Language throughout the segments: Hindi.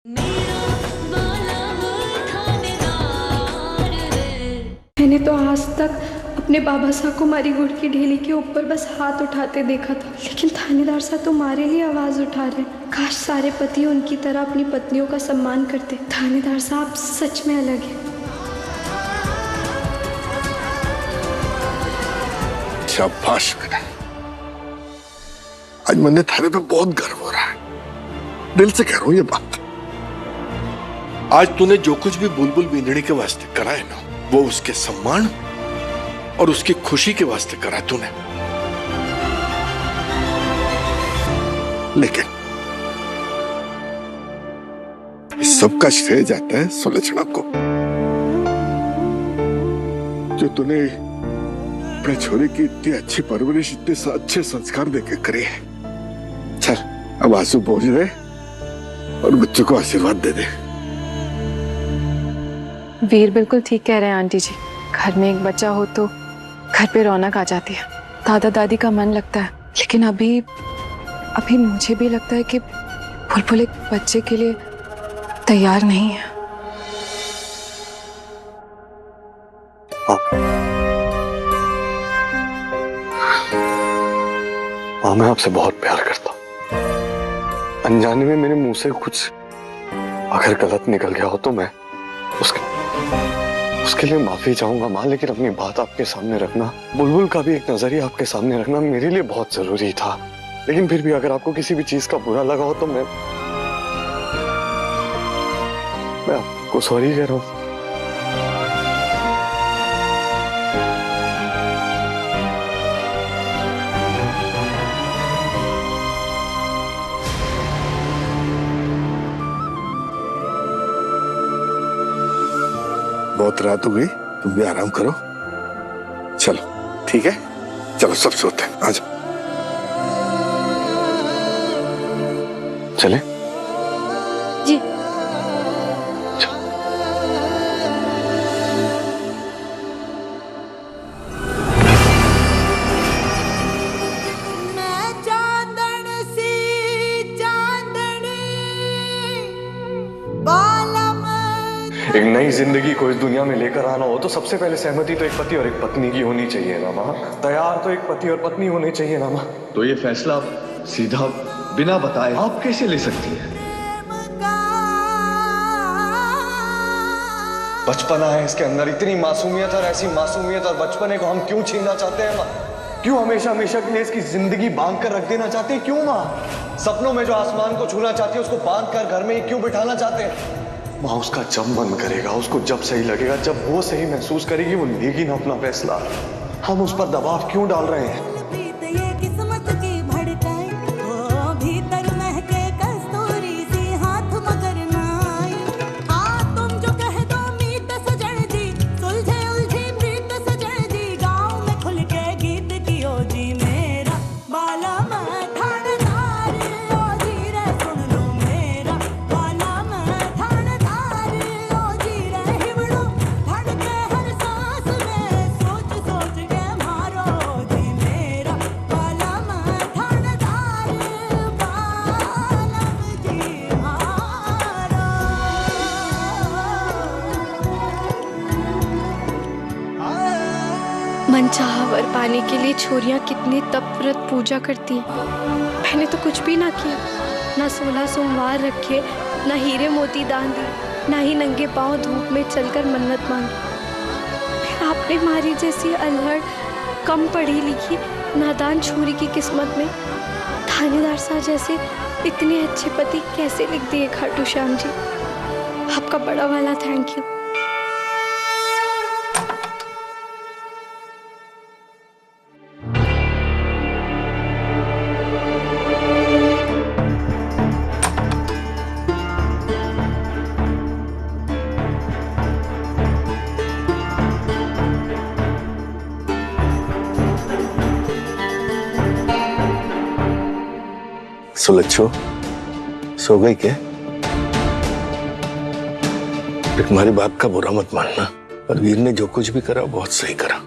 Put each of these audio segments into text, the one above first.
मैंने तो आज तक अपने बाबा साहब को मारी गुड़ की ढेली के ऊपर बस हाथ उठाते देखा था, लेकिन थानेदार साहब तो हमारे लिए आवाज उठा रहे हैं। काश सारे पति उनकी तरह अपनी पत्नियों का सम्मान करते। थानेदार साहब सच में अलग है। शाबाश बेटा, आज मैंने थाने पे बहुत गर्व हो रहा है। दिल से कह रहा हूं ये बात। आज तूने जो कुछ भी बुलबुल बिंदड़ी के वास्ते करा है ना, वो उसके सम्मान और उसकी खुशी के वास्ते करा है तूने। लेकिन इस सब का श्रेय जाता है सुलक्षणा को, जो तूने अपने छोरे की इतनी अच्छी परवरिश, इतने अच्छे संस्कार देके करे है। चल अब आंसू पोंछ दे और बच्चों को आशीर्वाद दे दे। वीर बिल्कुल ठीक कह रहे हैं आंटी जी। घर में एक बच्चा हो तो घर पे रौनक आ जाती है, दादा दादी का मन लगता है। लेकिन अभी मुझे भी लगता है कि बुलबुल एक बच्चे के लिए तैयार नहीं है। माँ, मैं आपसे बहुत प्यार करता हूँ। अनजाने में मेरे मुंह से कुछ अगर गलत निकल गया हो तो मैं उसके लिए माफी चाहूंगा माँ, लेकिन अपनी बात आपके सामने रखना, बुलबुल का भी एक नजरिया आपके सामने रखना मेरे लिए बहुत जरूरी था। लेकिन फिर भी अगर आपको किसी भी चीज का बुरा लगा हो तो मैं आपको सॉरी कह रहा हूँ। बहुत रात हो गई, तुम भी आराम करो। चलो ठीक है, चलो सब सोते हैं। आ जाओ। चले जी। एक नई जिंदगी को इस दुनिया में लेकर आना हो तो सबसे पहले सहमति तो एक पति और एक पत्नी की होनी चाहिए ना माँ। तैयार तो एक पति और पत्नी होने चाहिए ना माँ। तो ये फैसला सीधा बिना बताए आप कैसे ले सकती है? बचपना है इसके अंदर, इतनी मासूमियत, और ऐसी मासूमियत और बचपने को हम क्यों छीनना चाहते हैं माँ? क्यों हमेशा हमेशा के लिए इसकी जिंदगी बांध कर रख देना चाहते हैं? क्यों माँ? सपनों में जो आसमान को छूना चाहती है उसको बांध कर घर में ही क्यों बिठाना चाहते हैं माँ? उसका जब मन करेगा, उसको जब सही लगेगा, जब वो सही महसूस करेगी, वो लेगी ना अपना फैसला। हम उस पर दबाव क्यों डाल रहे हैं? मनचाहा वर पाने के लिए छोरियां कितनी तपव्रत पूजा करती हैं। मैंने तो कुछ भी ना किया, ना 16 सोमवार रखे, ना हीरे मोती दान दिए, ना ही नंगे पांव धूप में चलकर मन्नत मांगी। फिर आपने हमारी जैसी अल्हड़, कम पढ़ी लिखी, नादान छोरी की किस्मत में थानेदार साहब जैसे इतने अच्छे पति कैसे लिख दिए खाटू श्याम जी। आपका बड़ा वाला थैंक यू। सुलच्छो, सो गई क्या? तुम्हारी बात का बुरा मत मानना, पर वीर ने जो कुछ भी करा बहुत सही करा।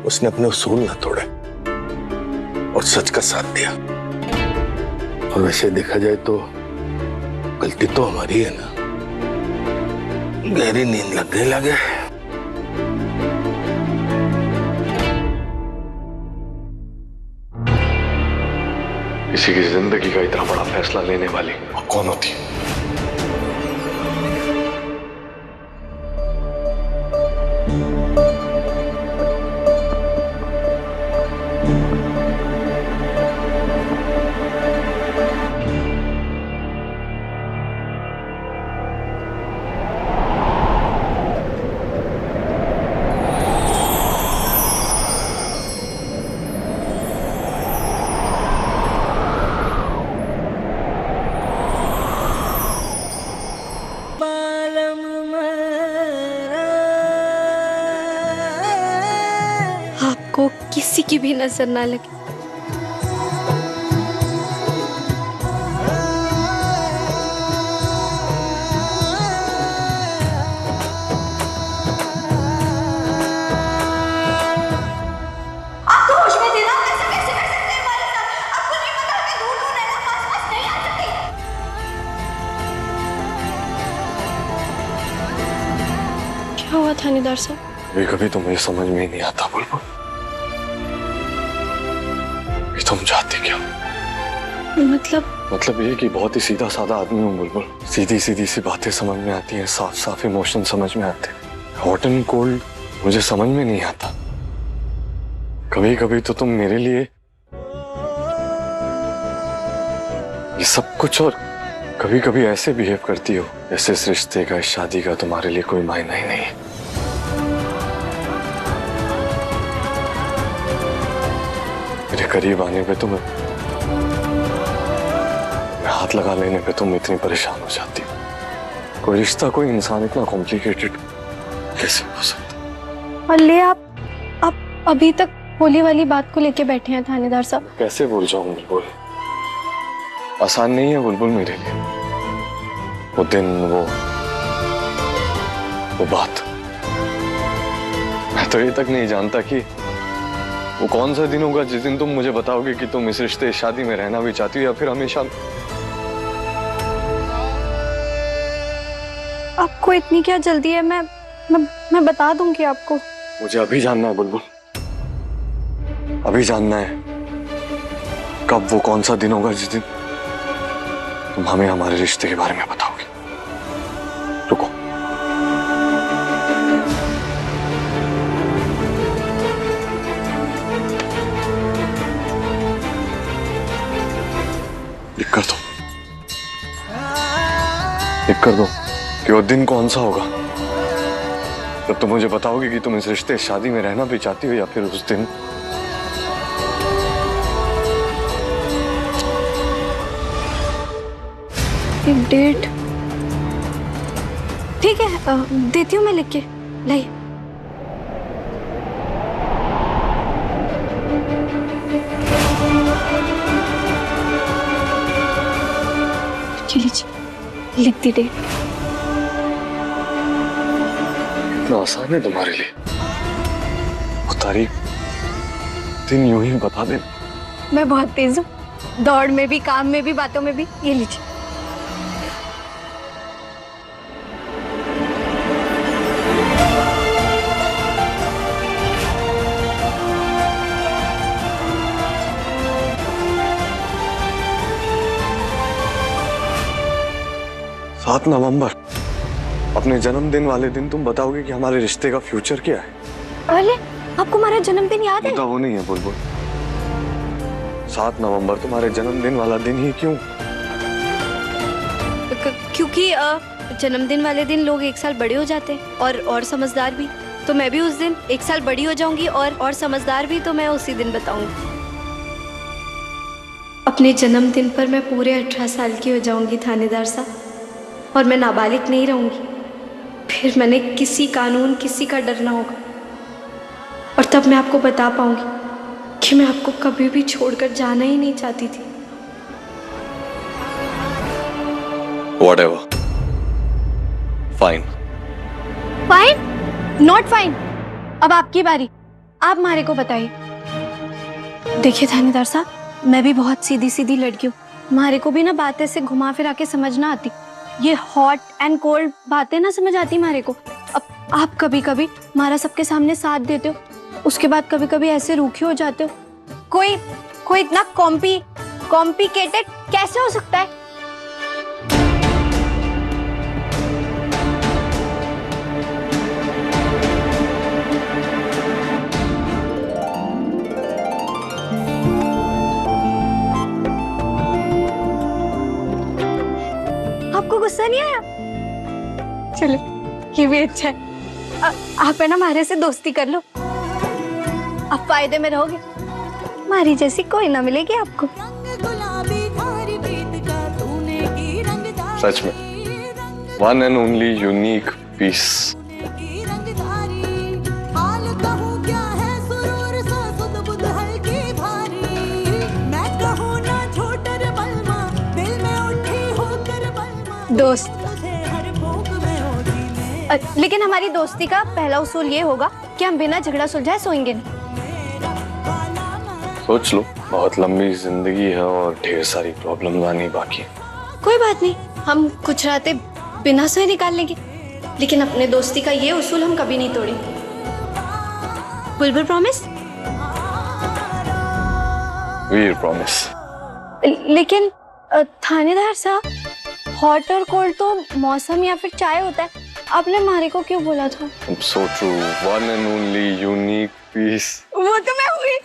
उसने अपने उसूल ना तोड़े और सच का साथ दिया। और वैसे देखा जाए तो गलती तो हमारी है ना। गहरी नींद लगने लगे। किसी की जिंदगी का इतना बड़ा फैसला लेने वाली वो कौन होती है? आपको किसी की भी नजर ना लगे। क्या हुआ थानेदार साहब? कभी कभी तो मुझे समझ में ही नहीं आता बुलबुल, ये तुम चाहती क्या? मतलब ये कि बहुत ही सीधा साधा आदमी हूँ बुलबुल। सीधी सीधी सी बातें समझ में आती हैं, साफ साफ इमोशन समझ में आते हैं। हॉट एंड कोल्ड मुझे समझ में नहीं आता। कभी कभी तो तुम मेरे लिए ये सब कुछ और कभी कभी ऐसे बिहेव करती हो जैसे इस रिश्ते का, इस शादी का तुम्हारे लिए कोई मायना ही नहीं है। मेरे करीब आने पे तुम्हें, हाथ लगा लेने पे तुम इतनी परेशान हो जाती हो। कोई रिश्ता, कोई इंसान इतना कॉम्प्लिकेटेड कैसे हो सकता? और ले आप अभी तक होली वाली बात को लेके बैठे हैं थानेदार साहब। कैसे भूल जाऊं बुलबुल? आसान नहीं है बुलबुल मेरे लिए। वो दिन, वो बात, मैं तो ये तक नहीं जानता कि वो कौन सा दिन होगा जिस दिन तुम मुझे बताओगे कि तुम इस रिश्ते, इस शादी में रहना भी चाहती हो या फिर हमेशा। आपको इतनी क्या जल्दी है? मैं बता दूंगी आपको। मुझे अभी जानना है बुलबुल, अभी जानना है कब वो कौन सा दिन होगा जिस दिन तुम हमें हमारे रिश्ते के बारे में बताओगे। रुको, लिख कर दो कि वो दिन कौन सा होगा जब तुम मुझे बताओगे कि तुम इस रिश्ते, इस शादी में रहना भी चाहती हो या फिर उस दिन एक डेट। ठीक है, देती हूँ मैं लिख के। लाइए। लीजिए, लिख दी डेट। इतना आसान है तुम्हारे लिए? वो तारीख, दिन यूं ही बता दे। मैं बहुत तेज हूँ, दौड़ में भी, काम में भी, बातों में भी। ये लीजिए। सात नवंबर, अपने जन्मदिन वाले दिन तुम बताओगे कि हमारे रिश्ते का फ्यूचर क्या है। अरे, आपको हमारा जन्मदिन याद है? वो नहीं है बुलबुल। 7 नवंबर तुम्हारे जन्मदिन वाला दिन ही क्यों? क्योंकि जन्मदिन वाले दिन लोग एक साल बड़े हो जाते हैं और समझदार भी। तो मैं भी उस दिन एक साल बड़ी हो जाऊंगी और समझदार भी, तो मैं उसी दिन बताऊंगी। अपने जन्मदिन पर मैं पूरे 18 साल की हो जाऊंगी थानेदार साहब, और मैं नाबालिग नहीं रहूंगी। फिर मैंने किसी कानून, किसी का डर ना होगा, और तब मैं आपको बता पाऊंगी कि मैं आपको कभी भी छोड़कर जाना ही नहीं चाहती थी। Whatever. Fine. Fine? Not fine. अब आपकी बारी, आप मारे को बताइए। देखिए थानेदार साहब, मैं भी बहुत सीधी सीधी लड़की हूँ, मारे को भी ना बातें से घुमा फिरा के समझ ना आती। ये हॉट एंड कोल्ड बातें ना समझ आती मारे को। अब आप कभी कभी मारा सबके सामने साथ देते हो, उसके बाद कभी कभी ऐसे रूखे हो जाते हो। कोई इतना कॉम्प्लिकेटेड कैसे हो सकता है? आपको गुस्सा नहीं आया? चलो ये भी अच्छा है। आप है ना हमारे से दोस्ती कर लो, आप फायदे में रहोगे। हमारी जैसी कोई ना मिलेगी आपको। सच में one and only unique piece. दोस्त। लेकिन हमारी दोस्ती का पहला उसूल ये होगा कि हम बिना झगड़ा सुलझाए सोएंगे नहीं। सोच लो, बहुत लंबी जिंदगी है और ढेर सारी प्रॉब्लम आनी बाकी। कोई बात नहीं, हम कुछ रातें बिना सोए निकाल लेंगे, लेकिन अपने दोस्ती का ये उसूल हम कभी नहीं तोड़ेंगे। बुलबुल प्रॉमिस? वीर प्रॉमिस। लेकिन थानेदार साहब, हॉट और कोल्ड तो मौसम या फिर चाय होता है, आपने मारे को क्यों बोला था? So true, one and only unique piece. वो तो मैं हुई।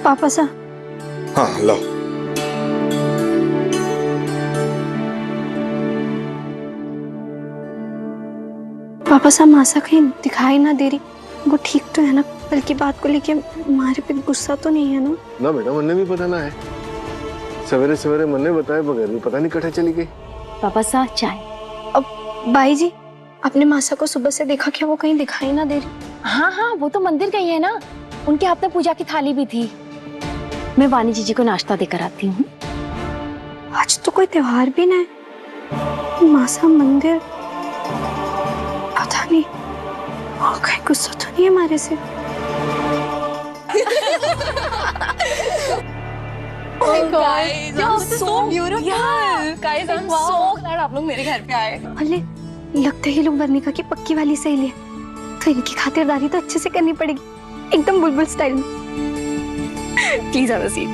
पापा सा। हाँ लो। पापा सा, मासा कहीं दिखाई ना दे रही, वो ठीक तो है ना? कल की बात को लेके हमारे पे गुस्सा तो नहीं है ना? ना बेटा, मन्ने भी पता ना है। सवेरे सवेरे मन्ने बताए बगैर भी पता नहीं कहाँ चली गई। पापा सा चाय। अब भाई जी, आपने मासा को सुबह से देखा क्या? वो कहीं दिखाई ना दे रही। हाँ हाँ, वो तो मंदिर गई है ना, उनके हाथ में पूजा की थाली भी थी। मैं वानी जीजी को नाश्ता देकर आती हूँ। आज तो कोई त्योहार भी ना है, मासा मंदिर, पता नहीं वो कहीं गुस्सा तो नहीं है हमारे से? आप लोग मेरे घर पे आए। अरे लगता है ये लोग वर्णिका की पक्की वाली सहेली है, तो इनकी खातिरदारी तो अच्छे से करनी पड़ेगी, एकदम बुलबुल स्टाइल में। Please have a seat.